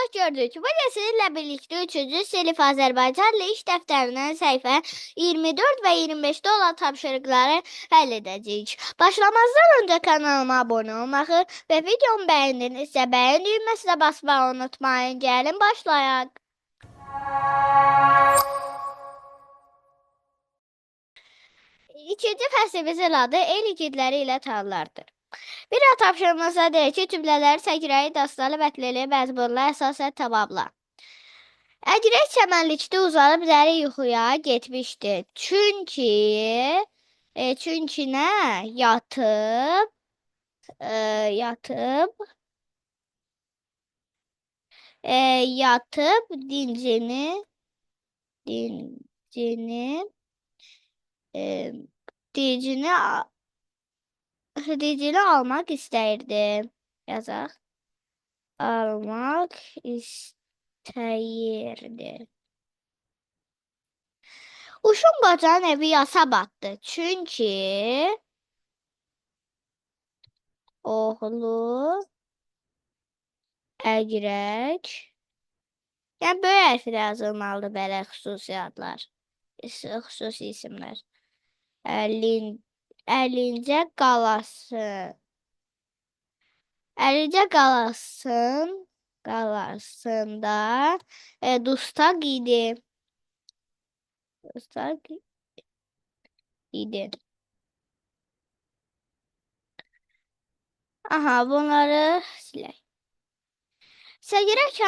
Xoş gördük. Bugün sizinlə birlikdə 3-cü sinif Azərbaycan dili iş dəftərindən səhifə 24 və 25-də olan tapşırıqları həll edəcəyik. Başlamazdan öncə kanalıma abunə olmağı və videomu bəyəndinizsə bəyən düyməsinə basmağı unutmayın. Gəlin başlayaq. İkinci fəslimizin adı el igidləri ilə tanrılardır. Bir də tapşırığımızda deyir ki, cümlələri səgirəyi, dastanı, bətlili, məzmunla əsasən tamamla. Əgirək çəmənlikdə uzanıb dərin yuxuya getmişdi. Çünki nə? Yatıb dincini almaq istəyirdi. Yazaq. Almaq istəyirdi. Uşun qocanın evi yasa batdı. Çünki oğlu əgirək. Yəni böyük hərflə yazılmalıdır belə xüsusi adlar. Xüsusi isimlər. Əlincə qalasında dustaq idi. Aha, bunları silək. Səgirək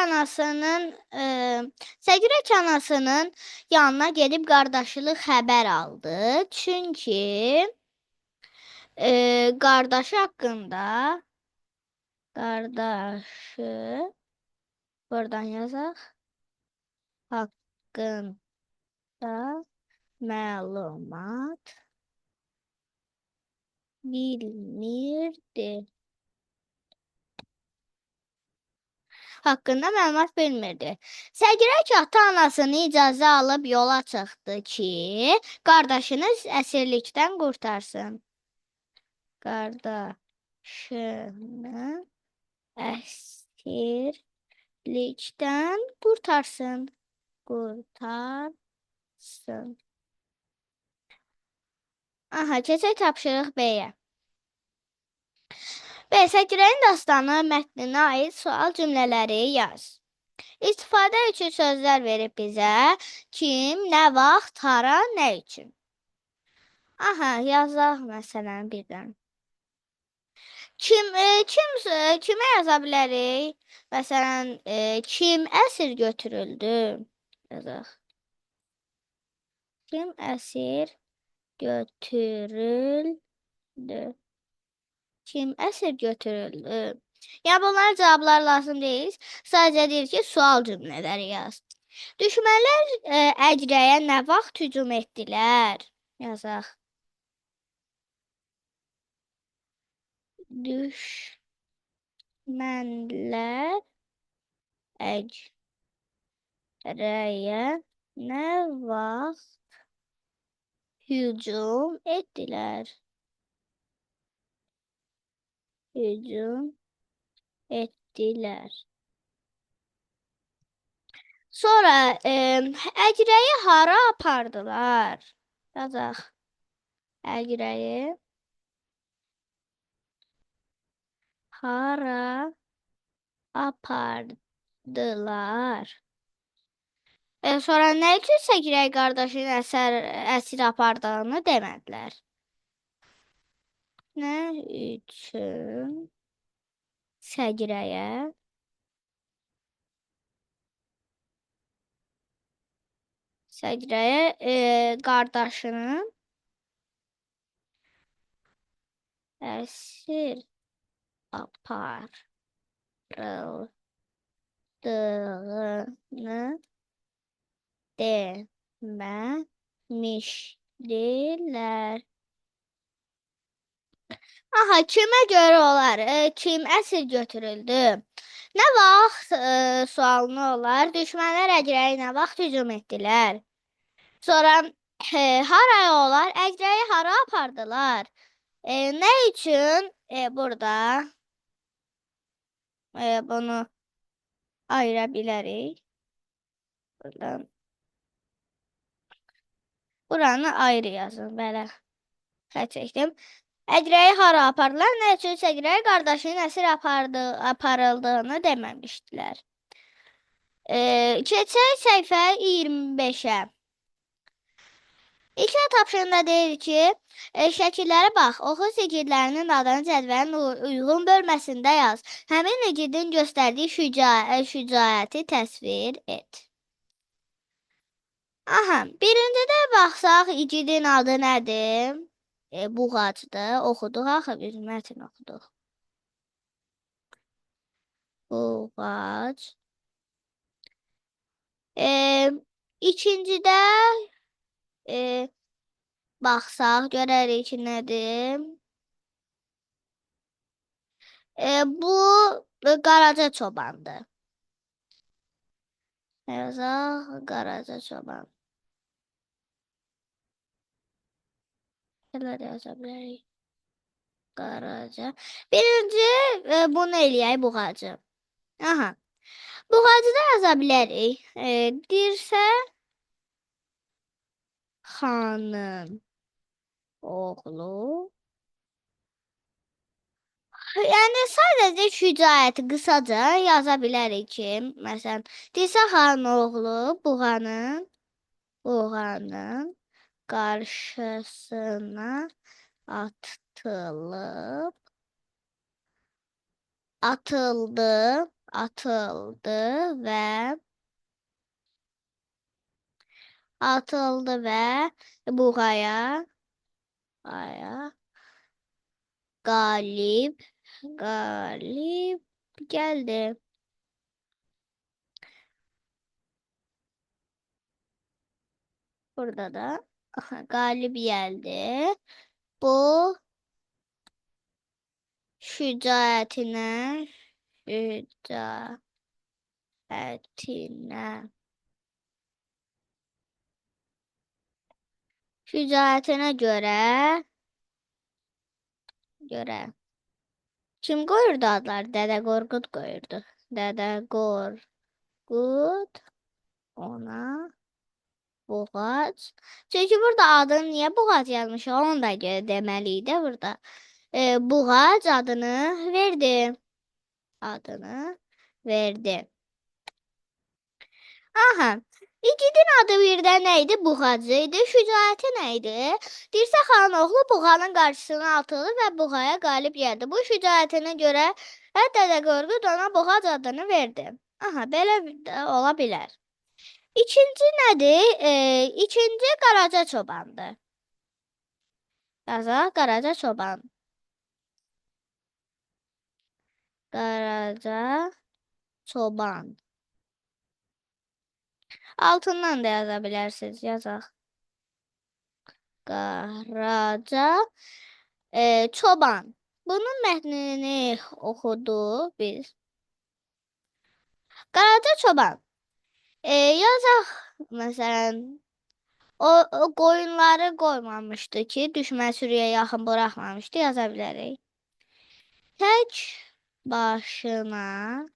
anasının yanına gedib qardaşılıq xəbər aldı. Çünki qardaşı buradan yazaq. Haqqında məlumat bilmirdi. Səgirək ata-anasını icazə alıb yola çıxdı ki, qardaşını əsirlikdən qurtarsın. Aha, keçək tapşırıq B-yə. Səgirəyin dastanı mətninə aid sual cümlələri yaz. İstifadə üçün sözlər verib bizə. Kim, nə vaxt, hara, nə üçün? Aha, yazaq məsələn birdən. Kimə yaza bilərik? Məsələn, kim əsir götürüldü? Yazaq. Kim əsir götürüldü? Kim əsir götürüldü? Yəni bunlar cavablar lazım deyil. Sadəcə deyir ki, sual cümlələri yaz. Düşmənlər əgirəyə nə vaxt hücum etdilər? Yazaq. Düşmənlər əgirəyə nə vaxt hücum etdilər? Sonra əgirəyi hara apardılar? Yazaq. Əgirəyi hara apardılar? Sonra nə üçün səgirək qardaşının əsir apardığını demədilər? Nə üçün səgirəyə qardaşının əsir apardığını deməmişdilər. Aha, kimə görə olar? Kim əsir götürüldü? Nə vaxt sualını olar? Düşmənlər əgirəyi nə vaxt hücum etdilər? Sonra haraya olar? Əgirəyi hara apardılar? Nə üçün burada bunu ayıra bilərik. Buradan buranı ayrı yazın. Belə xətt çəkdim. Əqrəyi hara apardılar? Nə üçün Əqrəyi qardaşının əsir aparıldığını deməmişdilər. Keçək səhifə 25-ə. İlk tapşırığında deyir ki, şəkillərə bax, oxu igidlərinin adını cədvəlin uyğun bölməsində yaz. Həmin igidin göstərdiyi şücaəti təsvir et. Aha, birincidə baxsaq, igidin adı nədir? Buğacdır. Oxuduq, axı biz mətn oxuduq. Buğac. İkincidə baxsaq, görərik ki, nədir? Bu Qaraca çobandır. Yazaq, Qaraca çoban. Belə də yaza bilərik. Qaraca. Birinci, bunu eləyək, buğacı. Aha. Buğacı da yaza bilərik. Dirsə, xanın oğlu. Yəni, sadəcə şücaəti qısaca yaza bilərik ki, məsələn, Dirsə xanın oğlu buğanın qarşısına atıldı və buğaya qalib gəldi. Burada da qalib gəldi. Bu şücaətinə görə kim qoyurdu adları? Dədə Qorqud qoyurdu. Dədə Qorqud ona buğac. Çünki burada adını niyə buğac yazmış? Onu da deməliydi burada. Buğac adını verdi. Aha. İgidin adı birdən nə idi? Buğacı idi. Şücaəti nə idi? Dirsə xanın oğlu buğanın qarşısına atıldı və buğaya qalib gəldi. Bu şücaətinə görə Dədə Qorqud ona buğac adını verdi. Aha, belə də ola bilər. İkinci nədir? İkinci Qaraca çobandır. Yazaq, Qaraca çoban. Qaraca çoban. Altından da yaza bilərsiniz. Yazaq. Qaraca çoban. Bunun mətnini oxuduq biz. Qaraca çoban. Yazaq, məsələn, o qoyunları qoymamışdı ki, düşmən sürüyə yaxın buraxmamışdı. Yaza bilərik. Tək başına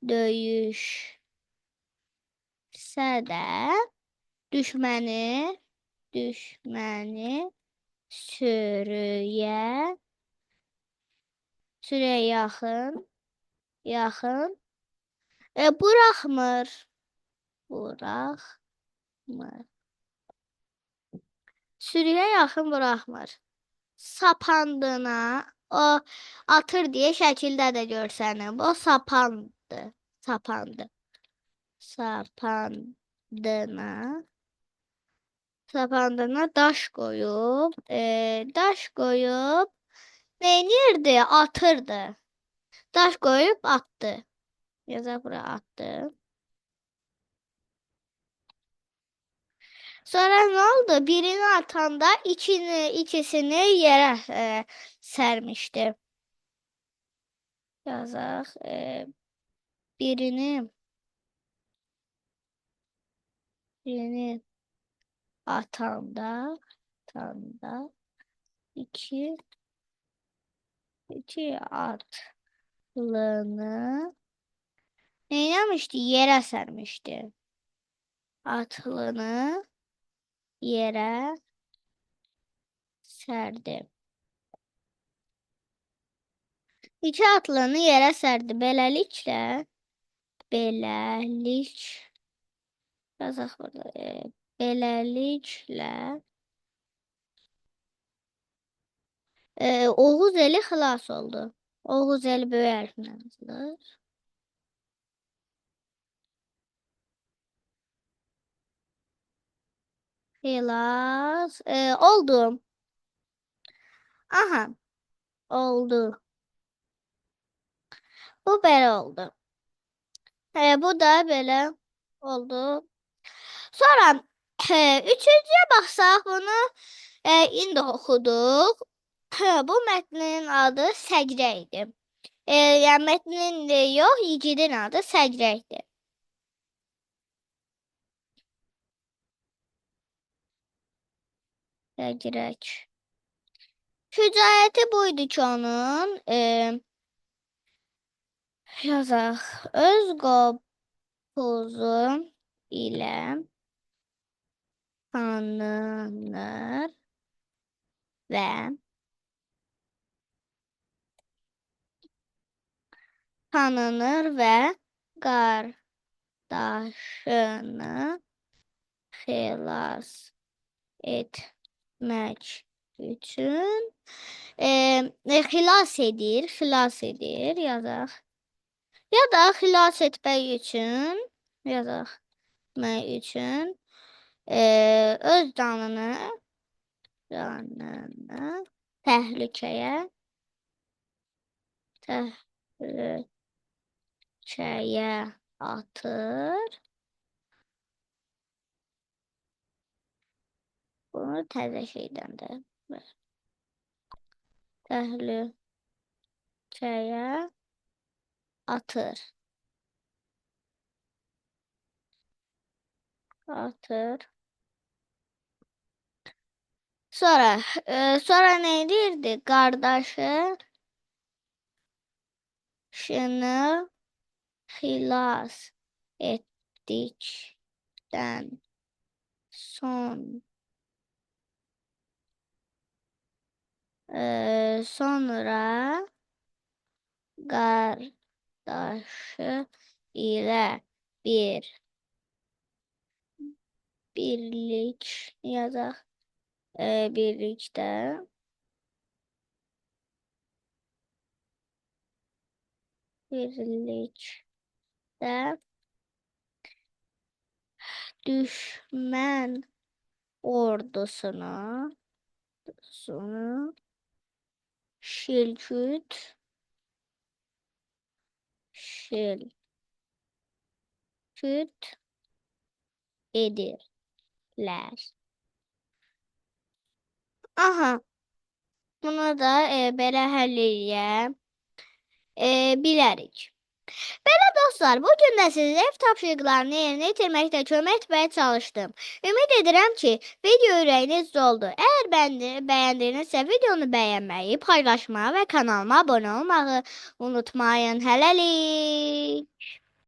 döyüşsə də düşməni sürüyə yaxın buraxmır. Sürüyə yaxın buraxmır. Sapandına o atır deyə şəkildə də görsənib. O sapandı. Sapandına daş qoyub neynirdi? Atırdı. Daş qoyub atdı. Yazaq buraya atdı. Sonra nə oldu? Birini atanda ikisini yerə sərmişdi. Yazaq. Birini atanda iki atlını Neyləmişdi? Yerə sərmişdi. Atlını yerə sərdi. İki atlını yerə sərdi. Yazaq burada. Beləliklə Oğuz eli xilas oldu. Oğuz eli böyük hərflə yazılır. Xilas oldu. Aha, oldu. Bu belə oldu. Bu da belə oldu. Sonra üçüncüyə baxsaq bunu indi oxuduq. Bu mətnin adı Səgrə idi. Yəni mətnin yox, igidin adı Səgrə idi. Səgrək. Şücaəti buydu ki onun yazaq öz qopuzu ilə tanınır və qardaşını xilas etmək üçün xilas edir yazaq. Ya da xilas etmək üçün yazaq. Öz canını təhlükəyə atır. Bunu təzə şeydən də təhlükəyə atır. Sonra nə edirdi? Qardaşını xilas etdikdən sonra qardaşı ilə birlik yazaq. Birlikdə düşmən ordusunu şilküt edirlər. Aha, bunu da belə həll eləyə bilərik. Belə dostlar, bugün də sizə ev tapşırıqlarını yerinə yetirməkdə kömək etməyə çalışdım. Ümid edirəm ki, video ürəyiniz doldu. Əgər bəyəndinizsə videonu bəyənməyi, paylaşmağı və kanalıma abunə olmağı unutmayın. Hələlik.